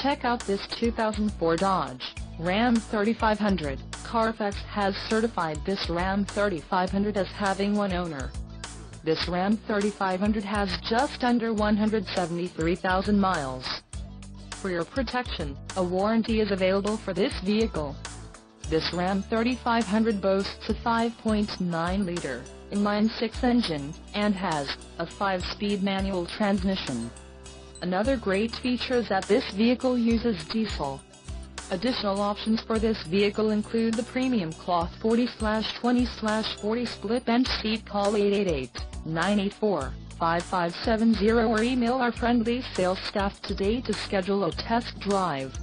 Check out this 2004 Dodge Ram 3500. Carfax has certified this Ram 3500 as having one owner. This Ram 3500 has just under 173,000 miles. For your protection, a warranty is available for this vehicle. This Ram 3500 boasts a 5.9-liter inline-six engine, and has a 5-speed manual transmission. Another great feature is that this vehicle uses diesel. Additional options for this vehicle include the premium cloth 40/20/40 split bench seat. Call 888-984-5570 or email our friendly sales staff today to schedule a test drive.